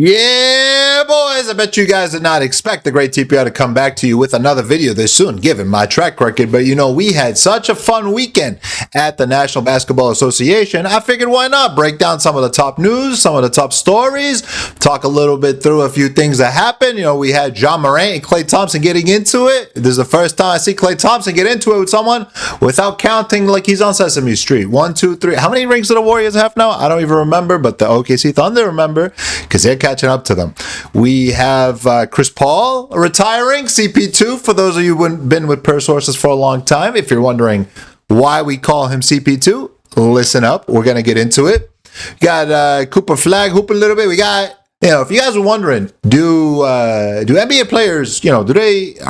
Yeah, boys, I bet you guys did not expect the Great TPR to come back to you with another video this soon, given my track record. But we had such a fun weekend at the National Basketball Association. I figured why not break down some of the top news, some of the top stories, talk a little bit through a few things that happened. We had Ja Morant and Klay Thompson getting into it. This is the first time I see Klay Thompson get into it with someone without counting like he's on Sesame Street. 1, 2, 3. How many rings do the Warriors have now? I don't even remember, but the OKC Thunder remember because they're catching up to them. We have Chris Paul retiring, CP2, for those of you who've been with Per Sources for a long time. If you're wondering why we call him CP2, listen up. We're going to get into it. Got Cooper Flag hooping a little bit. We got, if you guys are wondering, do NBA players, are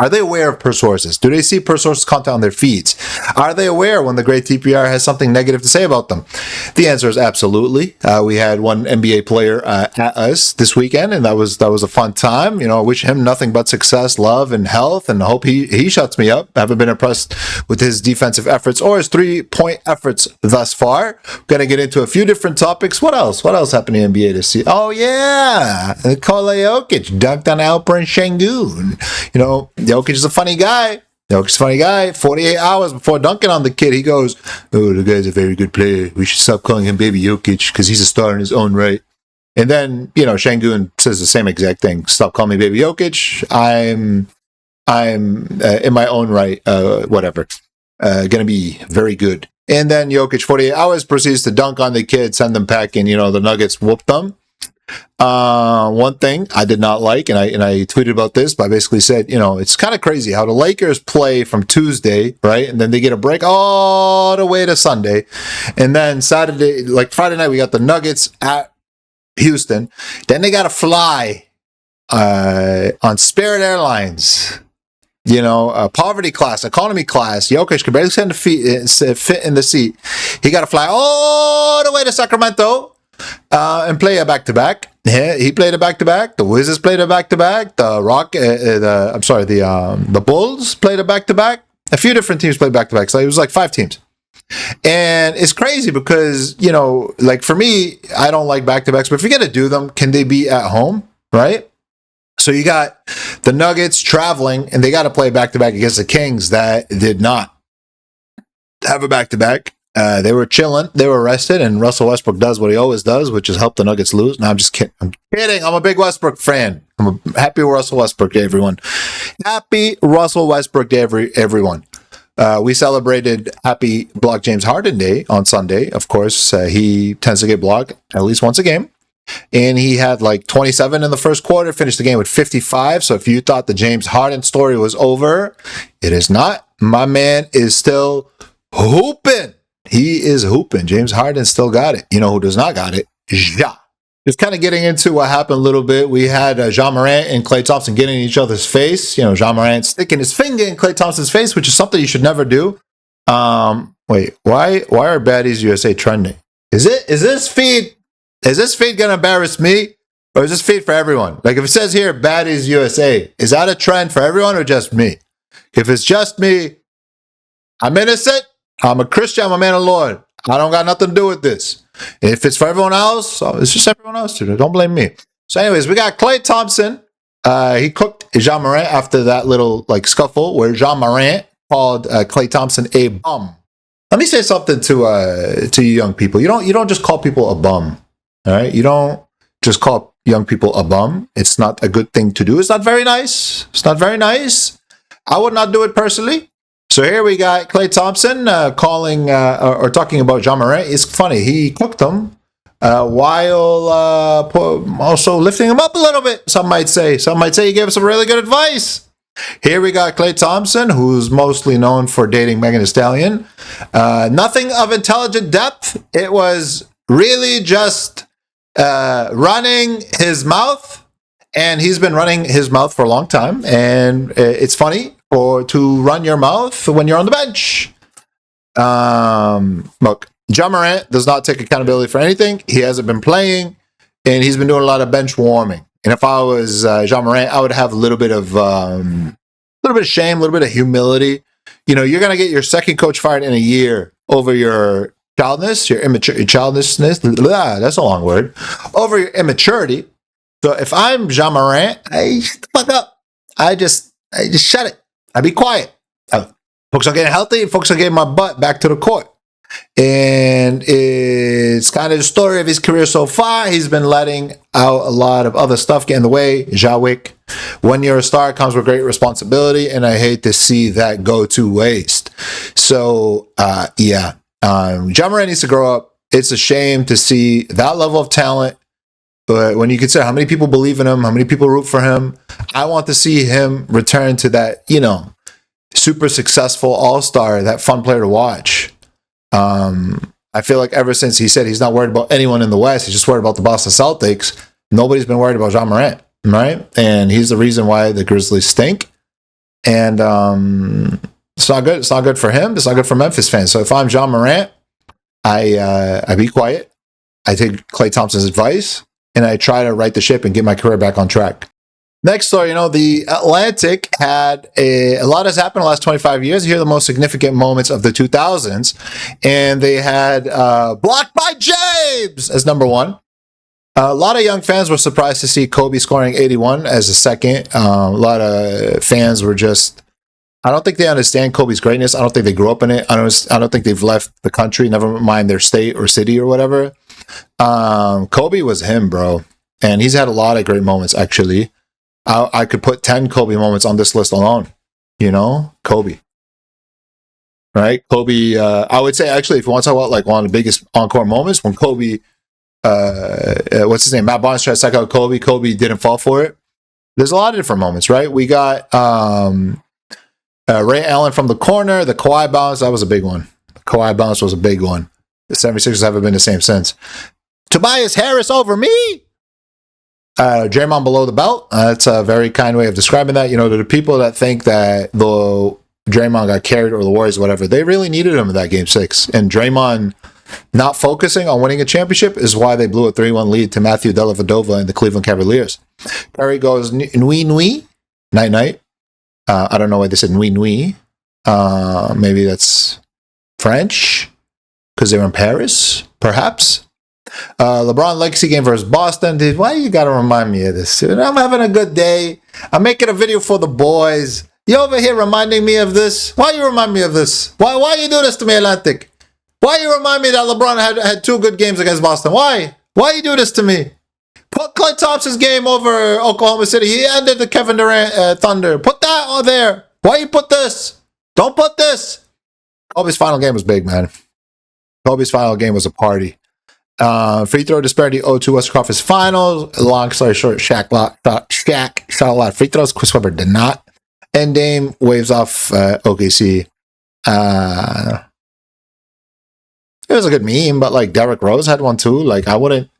they aware of Per Sources? Do they see Per Sources content on their feeds? Are they aware when the Great TPR has something negative to say about them? The answer is absolutely. We had one NBA player at us this weekend, and that was a fun time. I wish him nothing but success, love, and health, and hope he shuts me up. I haven't been impressed with his defensive efforts or his 3-point efforts thus far. Going to get into a few different topics. What else? What else happened in the NBA this season? Oh, yeah. Nikola Jokic dunked on Alperen Şengün. Jokic is a funny guy. 48 hours before dunking on the kid, he goes, "Oh, the guy's a very good player. We should stop calling him Baby Jokic because he's a star in his own right." And then, Şengün says the same exact thing. "Stop calling me Baby Jokic. I'm in my own right, whatever. Gonna be very good." And then Jokic, 48 hours, proceeds to dunk on the kid, send them packing. The Nuggets whooped them. One thing I did not like, and I tweeted about this, but I basically said, it's kind of crazy how the Lakers play from Tuesday, right? And then they get a break all the way to Sunday. And then Friday night, we got the Nuggets at Houston. Then they got to fly on Spirit Airlines. Poverty class, economy class. Jokic could barely fit in the seat. He got to fly all the way to Sacramento and play a back-to-back. Yeah, he played a back-to-back. The Wizards played a back-to-back. The Bulls played a back-to-back. A few different teams played back-to-back. So it was like 5 teams. And it's crazy because, for me, I don't like back-to-backs. But if you're going to do them, can they be at home, right? So you got the Nuggets traveling, and they got to play back-to-back against the Kings that did not have a back-to-back. They were chilling. They were rested, and Russell Westbrook does what he always does, which is help the Nuggets lose. No, I'm just kidding. I'm kidding. I'm a big Westbrook fan. I'm a happy Russell Westbrook Day, everyone. Happy Russell Westbrook Day, everyone. We celebrated Happy Block James Harden Day on Sunday. Of course, he tends to get blocked at least once a game. And he had 27 in the first quarter, finished the game with 55. So if you thought the James Harden story was over, it is not. My man is still hooping. He is hooping. James Harden still got it. Who does not got it? Ja. Just kind of getting into what happened a little bit. We had Ja Morant and Klay Thompson getting in each other's face. Ja Morant sticking his finger in Klay Thompson's face, which is something you should never do. Wait, why are Baddies USA trending? Is this feed gonna embarrass me, or is this feed for everyone? If it says here Baddies USA, is that a trend for everyone or just me? If it's just me, I'm innocent. I'm a Christian. I'm a man of the Lord. I don't got nothing to do with this. If it's for everyone else, it's just everyone else. Don't blame me. So anyways, we got Klay Thompson. He cooked Ja Morant after that little scuffle where Ja Morant called Klay Thompson a bum. Let me say something to you young people. You don't just call people a bum. All right? You don't just call young people a bum. It's not a good thing to do. It's not very nice. I would not do it personally. So here we got Klay Thompson calling or talking about Ja Morant. It's funny. He cooked him while also lifting him up a little bit, some might say. Some might say he gave us some really good advice. Here we got Klay Thompson, who's mostly known for dating Megan Thee Stallion. Nothing of intelligent depth. It was really just running his mouth. And he's been running his mouth for a long time. And it's funny to run your mouth when you're on the bench. Look, Ja Morant does not take accountability for anything. He hasn't been playing, and he's been doing a lot of bench warming. And if I was Ja Morant, I would have a little bit of shame, a little bit of humility. You're gonna get your second coach fired in a year over your childishness, your childishness. That's a long word. Over your immaturity. So if I'm Ja Morant, I shut the fuck up. I just shut it. I be quiet. I focus on getting healthy, focus on getting my butt back to the court. And it's kind of the story of his career so far. He's been letting out a lot of other stuff get in the way. Jawick, when you're a star, comes with great responsibility, and I hate to see that go to waste. So, Ja Morant needs to grow up. It's a shame to see that level of talent. But when you consider how many people believe in him, how many people root for him, I want to see him return to that, super successful all-star, that fun player to watch. I feel like ever since he said he's not worried about anyone in the West, he's just worried about the Boston Celtics, nobody's been worried about Ja Morant, right? And he's the reason why the Grizzlies stink. And it's not good. It's not good for him. It's not good for Memphis fans. So if I'm Ja Morant, I be quiet. I take Klay Thompson's advice, and I try to right the ship and get my career back on track. Next story, the Atlantic had a lot has happened in the last 25 years. Here are the most significant moments of the 2000s. And they had Blocked by James as number one. A lot of young fans were surprised to see Kobe scoring 81 as a second. A lot of fans were just, I don't think they understand Kobe's greatness. I don't think they grew up in it. I don't think they've left the country, never mind their state or city or whatever. Kobe was him, bro. And he's had a lot of great moments, actually. I could put 10 Kobe moments on this list alone. Kobe. Right? Kobe, I would say, actually, if you want to talk about like one of the biggest encore moments, when Kobe, what's his name? Matt Barnes tried to psych out Kobe. Kobe didn't fall for it. There's a lot of different moments, right? We got Ray Allen from the corner, the Kawhi bounce. That was a big one. The Kawhi bounce was a big one. The 76ers haven't been the same since. Tobias Harris over me. Draymond below the belt. That's a very kind way of describing that. To the people that think that the Draymond got carried or the Warriors, whatever, they really needed him in that game 6. And Draymond not focusing on winning a championship is why they blew a 3-1 lead to Matthew Dellavedova and the Cleveland Cavaliers. Curry goes nui nui, night night. I don't know why they said nui nui. Maybe that's French because they were in Paris, perhaps. LeBron legacy game versus Boston. Dude, why you gotta remind me of this, dude? I'm having a good day. I'm making a video for the boys. You over here reminding me of this? Why you remind me of this? Why you do this to me, Atlantic? Why you remind me that LeBron had 2 good games against Boston? Why you do this to me? Put Klay Thompson's game over Oklahoma City. He ended the Kevin Durant Thunder. Put that on there. Why you put this? Don't put this. Kobe's final game was big, man. Kobe's final game was a party. Free throw disparity 0-2 Western Conference Finals. Long story short, Shaq shot a lot of free throws. Chris Webber did not. And Dame waves off OKC. It was a good meme, but like Derrick Rose had one too. Like I wouldn't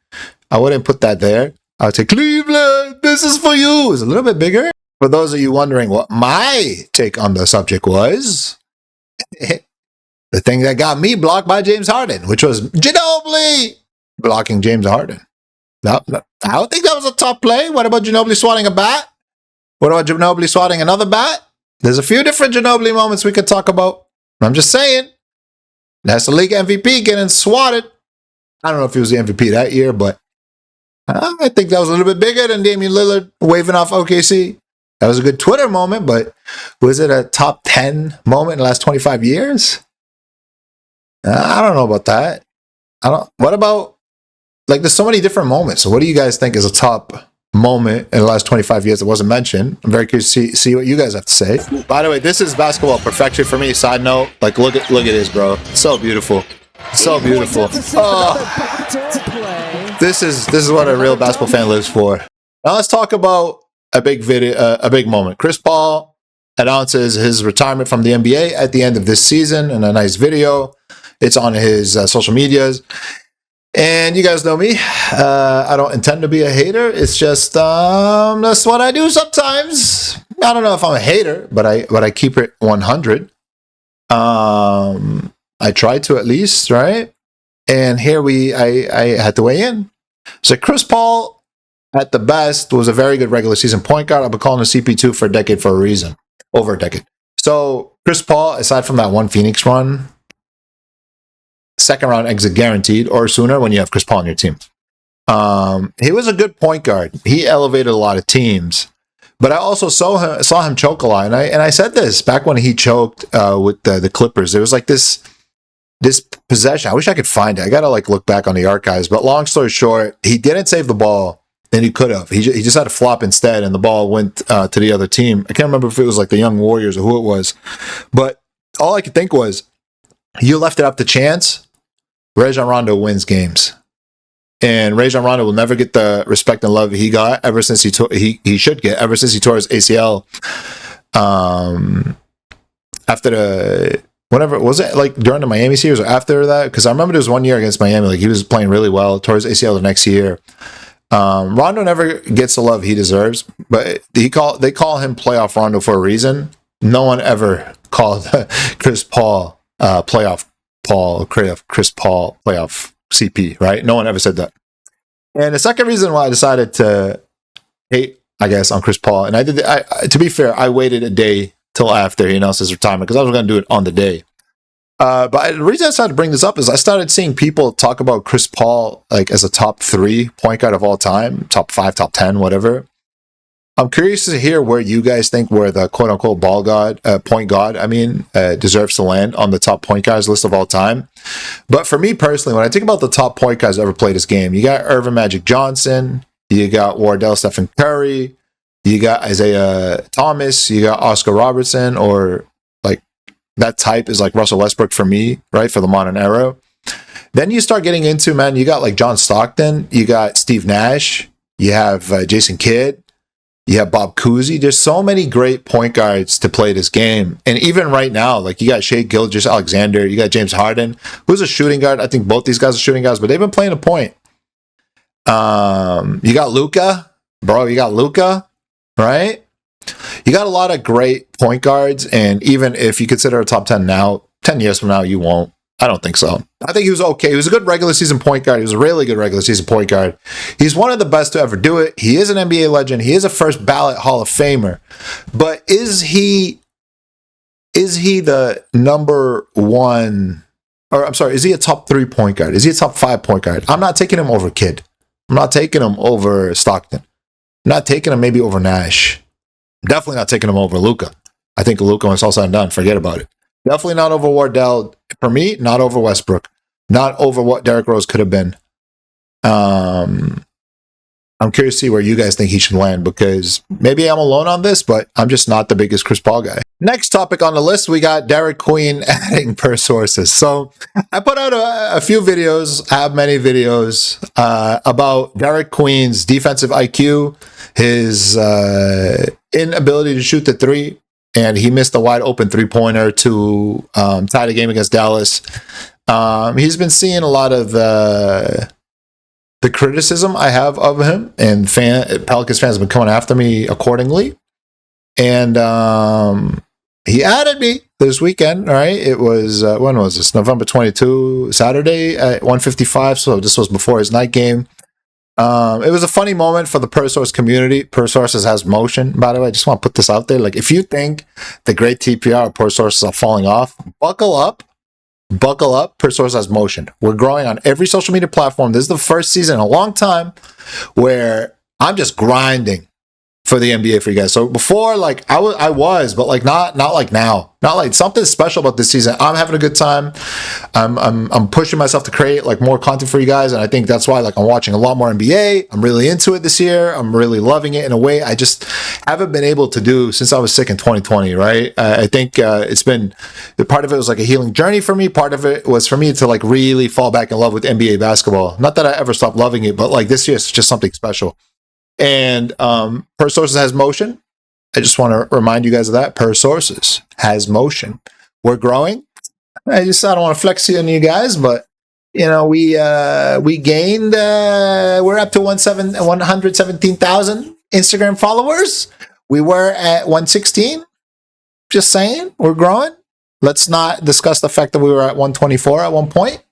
put that there. I would say Cleveland, this is for you. It's a little bit bigger. For those of you wondering what my take on the subject was, the thing that got me blocked by James Harden, which was Ginobili blocking James Harden. No, I don't think that was a top play. What about Ginobili swatting a bat? What about Ginobili swatting another bat? There's a few different Ginobili moments we could talk about. I'm just saying. That's the league MVP getting swatted. I don't know if he was the MVP that year, but I think that was a little bit bigger than Damian Lillard waving off OKC. That was a good Twitter moment, but was it a top 10 moment in the last 25 years? I don't know about that. What about, like, there's so many different moments. So what do you guys think is a top moment in the last 25 years that wasn't mentioned? I'm very curious to see what you guys have to say. By the way, this is basketball perfection for me. Side note, like, look at this, bro. It's so beautiful. So beautiful. Oh, this is what a real basketball fan lives for. Now let's talk about a big moment. Chris Paul announces his retirement from the NBA at the end of this season in a nice video. It's on his social medias. And you guys know me. I don't intend to be a hater. It's just that's what I do sometimes. I don't know if I'm a hater, but I keep it 100. I try to at least, right? And here I had to weigh in. So Chris Paul, at the best, was a very good regular season point guard. I've been calling him CP2 for a decade for a reason. Over a decade. So Chris Paul, aside from that one Phoenix run, second round exit guaranteed or sooner when you have Chris Paul on your team. He was a good point guard. He elevated a lot of teams. But I also saw him choke a lot, and I said this back when he choked with the Clippers. There was like this possession. I wish I could find it. I gotta like look back on the archives. But long story short, he didn't save the ball, and he could have. He just had to flop instead, and the ball went to the other team. I can't remember if it was like the Young Warriors or who it was, but all I could think was, you left it up to chance. Rajon Rondo wins games. And Rajon Rondo will never get the respect and love he got ever since he should get ever since he tore his ACL. After the whatever was it like during the Miami series or after that? Because I remember there was one year against Miami, like he was playing really well, tore his ACL the next year. Rondo never gets the love he deserves, but they call him playoff Rondo for a reason. No one ever called Chris Paul playoff CP, right? No one ever said that. And the second reason why I decided to hate, I guess, on Chris Paul, and to be fair, I waited a day till after he announced his retirement because I was going to do it on the day. But the reason I decided to bring this up is I started seeing people talk about Chris Paul like as a top 3 point guard of all time, top 5, top 10, whatever. I'm curious to hear where you guys think where the quote-unquote point guard, deserves to land on the top point guards list of all time. But for me personally, when I think about the top point guards that ever played this game, you got Irvin Magic Johnson, you got Wardell Stephen Curry, you got Isaiah Thomas, you got Oscar Robertson, or like that type is like Russell Westbrook for me, right, for the modern era. Then you start getting into, man, you got like John Stockton, you got Steve Nash, you have Jason Kidd, you have Bob Cousy. There's so many great point guards to play this game. And even right now, like you got Shai Gilgeous-Alexander, you got James Harden, who's a shooting guard. I think both these guys are shooting guards, but they've been playing a point. You got Luka, bro. You got Luka, right? You got a lot of great point guards. And even if you consider a top 10 now, 10 years from now, you won't. I don't think so. I think he was okay. He was a good regular season point guard. He was a really good regular season point guard. He's one of the best to ever do it. He is an NBA legend. He is a first ballot Hall of Famer. But is he the number one, or I'm sorry, is he a top 3 point guard? Is he a top 5 point guard? I'm not taking him over Kidd. I'm not taking him over Stockton. I'm not taking him maybe over Nash. Definitely not taking him over Luka. I think Luka, when it's all said and done, forget about it. Definitely not over Wardell. For me, not over Westbrook. Not over what Derrick Rose could have been. I'm curious to see where you guys think he should land, because maybe I'm alone on this, but I'm just not the biggest Chris Paul guy. Next topic on the list, we got Derek Queen adding Per Sources. So I put out a few videos, I have many videos, about Derek Queen's defensive IQ, his inability to shoot the 3, and he missed a wide open 3-pointer to tie the game against Dallas. He's been seeing a lot of the criticism I have of him, and Pelicans fans have been coming after me accordingly. And he added me this weekend, right? It was, when was this? November 22, Saturday at 1:55. So this was before his night game. It was a funny moment for the Per Source community. Per Sources has motion, by the way. I just want to put this out there. Like, if you think the Great TPR or Per Sources are falling off, buckle up. Buckle up. Per Source has motion. We're growing on every social media platform. This is the first season in a long time where I'm just grinding for the NBA for you guys. So before, like, I was, but like not like now. Not like something special about this season. I'm having a good time. I'm pushing myself to create like more content for you guys, and I think that's why like I'm watching a lot more NBA. I'm really into it this year. I'm really loving it in a way I just haven't been able to do since I was sick in 2020. Right? I think it's been part of it was like a healing journey for me. Part of it was for me to like really fall back in love with NBA basketball. Not that I ever stopped loving it, but like this year it's just something special. And Per Sources has motion. I just want to remind you guys of that. Per Sources has motion. We're growing. I don't want to flex on you guys, but you know, we gained. We're up to 117,000 Instagram followers. We were at 116. Just saying, we're growing. Let's not discuss the fact that we were at 124 at one point.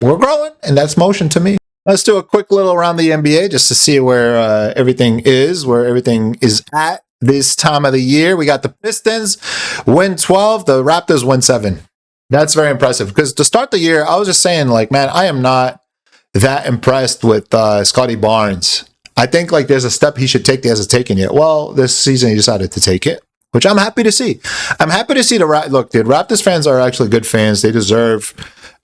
We're growing, and that's motion to me. Let's do a quick little around the NBA just to see where everything is at this time of the year. We got the Pistons win 12, the Raptors win 7. That's very impressive, because to start the year, I was just saying, like, man, I am not that impressed with Scotty Barnes. I think like there's a step he should take that he hasn't taken yet. Well, this season he decided to take it, which I'm happy to see. I'm happy to see look, dude. Raptors fans are actually good fans. They deserve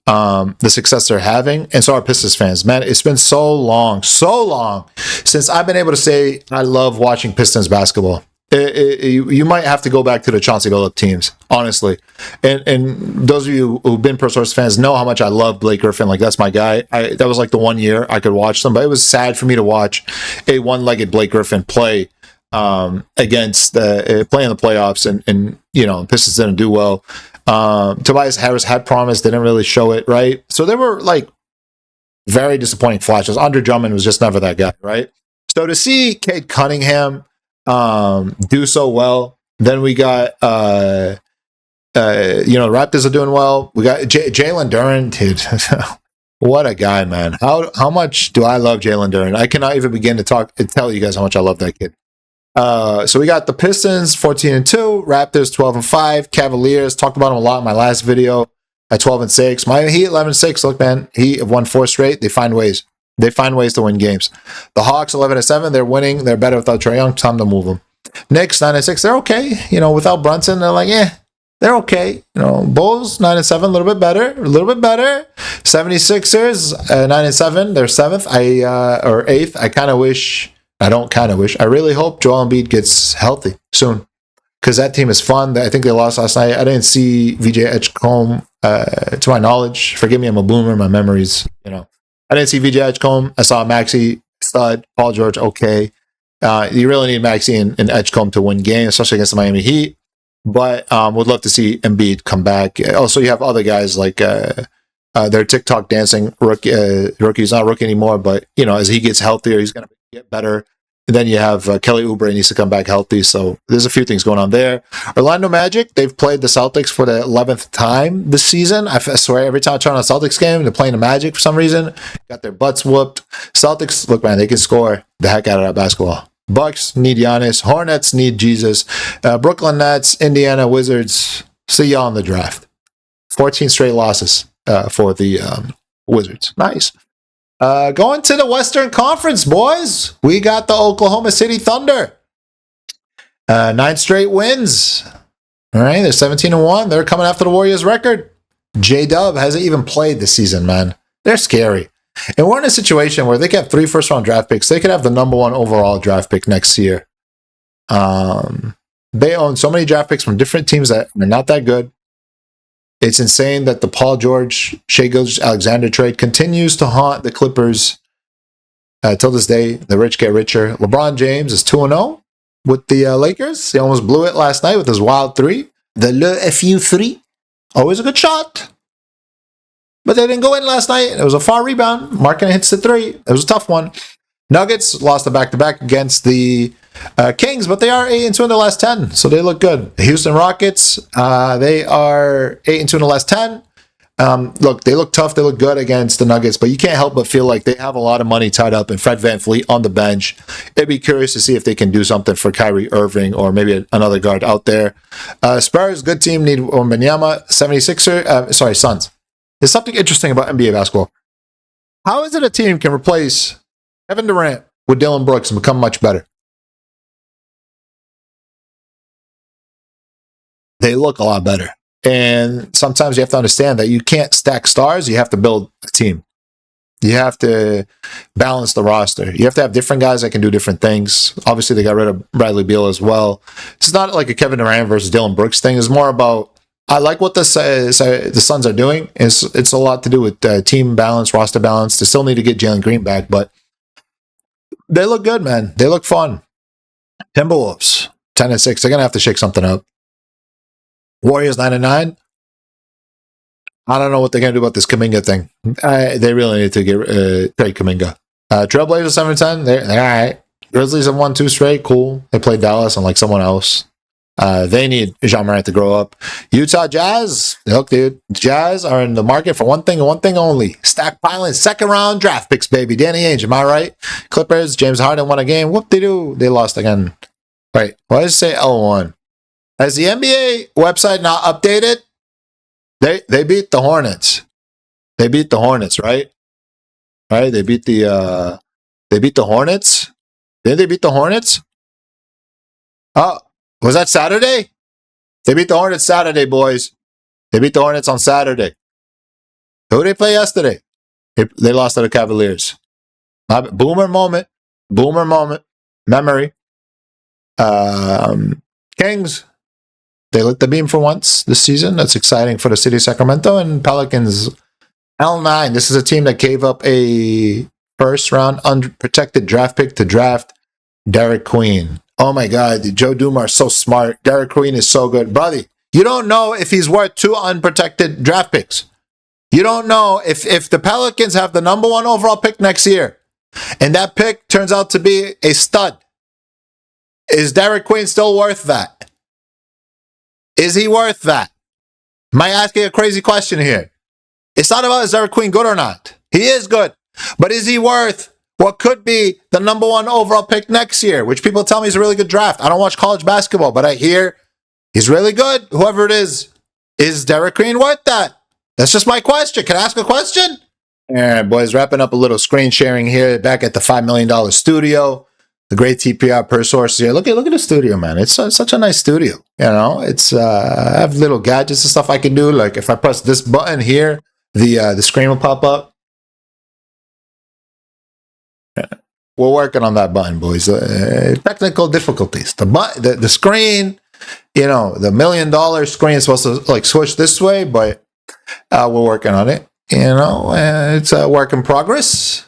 the success they're having, and so are Pistons fans. Man, it's been so long since I've been able to say I love watching Pistons basketball. You might have to go back to the Chauncey Billups teams, honestly. And those of you who've been Per Sources fans know how much I love Blake Griffin. Like, that's my guy. That was like the 1 year I could watch them, but it was sad for me to watch a one-legged Blake Griffin play against play in the playoffs, and you know, Pistons didn't do well. Tobias Harris had promise, didn't really show it, right? So there were like very disappointing flashes. Andre Drummond was just never that guy, right? So to see Cade Cunningham do so well, then we got Raptors are doing well. We got Jalen Duren, dude. What a guy, man. How much do I love Jalen Duren? I cannot even begin to tell you guys how much I love that kid. So we got the Pistons 14-2, Raptors 12-5, Cavaliers, talked about them a lot in my last video, at 12-6. Miami Heat 11-6. Look, man, Heat have won 4 straight. They find ways. They find ways to win games. The Hawks 11-7. They're winning. They're better without Trae Young. Time to move them. Knicks 9-6. They're okay. You know, without Brunson, they're like, they're okay. You know, Bulls 9-7, a little bit better. 76ers 9-7. They're 7th. Or 8th. I really hope Joel Embiid gets healthy soon, because that team is fun. I think they lost last night. I didn't see VJ Edgecombe, to my knowledge. Forgive me, I'm a boomer. My memories, I didn't see VJ Edgecombe. I saw Maxey, stud. Paul George, okay. You really need Maxey and Edgecombe to win games, especially against the Miami Heat. But would love to see Embiid come back. Also, you have other guys like their TikTok dancing rookie. He's not a rookie anymore, but as he gets healthier, he's going to get better. And then you have Kelly Oubre needs to come back healthy. So there's a few things going on there. Orlando Magic, they've played the Celtics for the 11th time this season. I swear, every time I turn on a Celtics game, they're playing the Magic for some reason. Got their butts whooped. Celtics, look, man, they can score the heck out of that basketball. Bucks need Giannis. Hornets need Jesus. Brooklyn Nets, Indiana Wizards. See y'all in the draft. 14 straight losses for the Wizards. Nice. Going to the Western Conference, boys. We got the Oklahoma City Thunder. 9 straight wins. All right, they're 17-1. They're coming after the Warriors record. J-Dub hasn't even played this season, man. They're scary. And we're in a situation where they could have 3 first-round draft picks. They could have the number 1 overall draft pick next year. They own so many draft picks from different teams that are not that good. It's insane that the Paul George, Shai Gilgeous-Alexander trade continues to haunt the Clippers till this day. The rich get richer. LeBron James is 2-0 with the Lakers. He almost blew it last night with his wild 3. The Le FU 3. Always a good shot. But they didn't go in last night. It was a far rebound. Markkanen hits the 3. It was a tough one. Nuggets lost a back-to-back against the Kings, but they are 8-2 in the last 10, so they look good. The Houston Rockets, they are 8-2 in the last 10. Look, they look tough. They look good against the Nuggets, but you can't help but feel like they have a lot of money tied up in Fred VanVleet on the bench. It'd be curious to see if they can do something for Kyrie Irving or maybe another guard out there. Spurs, good team, need Wembanyama. 76er, Suns. There's something interesting about NBA basketball. How is it a team can replace Kevin Durant with Dillon Brooks and become much better? They look a lot better. And sometimes you have to understand that you can't stack stars. You have to build a team. You have to balance the roster. You have to have different guys that can do different things. Obviously, they got rid of Bradley Beal as well. It's not like a Kevin Durant versus Dillon Brooks thing. It's more about, I like what the Suns are doing. It's a lot to do with team balance, roster balance. They still need to get Jalen Green back, but they look good, man. They look fun. Timberwolves, 10-6. They're going to have to shake something up. Warriors 9-9. I don't know what they're going to do about this Kuminga thing. They really need to trade Kuminga. Trailblazers 7-10. They're all right. Grizzlies have won 2 straight. Cool. They played Dallas and like someone else. They need Ja Morant to grow up. Utah Jazz. Look, dude. Jazz are in the market for one thing and one thing only. Stockpiling second-round draft picks, baby. Danny Ainge, am I right? Clippers. James Harden won a game. Whoop-de-doo. They lost again. Wait. Why does it say L1? Has the NBA website not updated? They beat the Hornets. They beat the Hornets, right? right? They beat the Hornets. Did they beat the Hornets? Oh, was that Saturday? They beat the Hornets Saturday, boys. They beat the Hornets on Saturday. Who did they play yesterday? They lost to the Cavaliers. Boomer moment. Boomer moment. Memory. Kings. They lit the beam for once this season. That's exciting for the city of Sacramento. And Pelicans, L9. This is a team that gave up a first-round unprotected draft pick to draft Derek Queen. Oh my God, Joe Dumars is so smart. Derek Queen is so good. Buddy, you don't know if he's worth 2 unprotected draft picks. You don't know if the Pelicans have the number 1 overall pick next year, and that pick turns out to be a stud. Is Derek Queen still worth that? Is he worth that? Am I asking a crazy question here? It's not about is Derek Queen good or not. He is good. But is he worth what could be the number 1 overall pick next year, which people tell me is a really good draft? I don't watch college basketball, but I hear he's really good. Whoever it is Derek Queen worth that? That's just my question. Can I ask a question? All right, boys, wrapping up a little screen sharing here back at the $5 million studio. The Great TPR Per Sources here. Look at the studio, man. It's such a nice studio. You know, it's I have little gadgets and stuff I can do. Like if I press this button here, the screen will pop up. We're working on that button, boys. Technical difficulties. The screen, you know, the $1 million screen is supposed to like switch this way, but we're working on it. You know, it's a work in progress.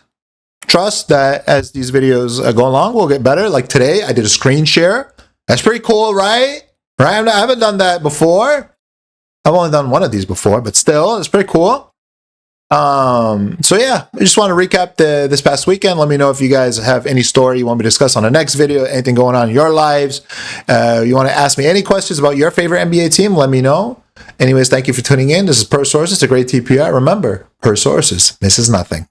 Trust that as these videos go along, we'll get better. Like today, I did a screen share. That's pretty cool, right? Right? I haven't done that before. I've only done one of these before, but still, it's pretty cool. So yeah, I just want to recap this past weekend. Let me know if you guys have any story you want me to discuss on the next video, anything going on in your lives. You want to ask me any questions about your favorite NBA team, let me know. Anyways, thank you for tuning in. This is Per Sources, the Great TPR. Remember, Per Sources misses nothing.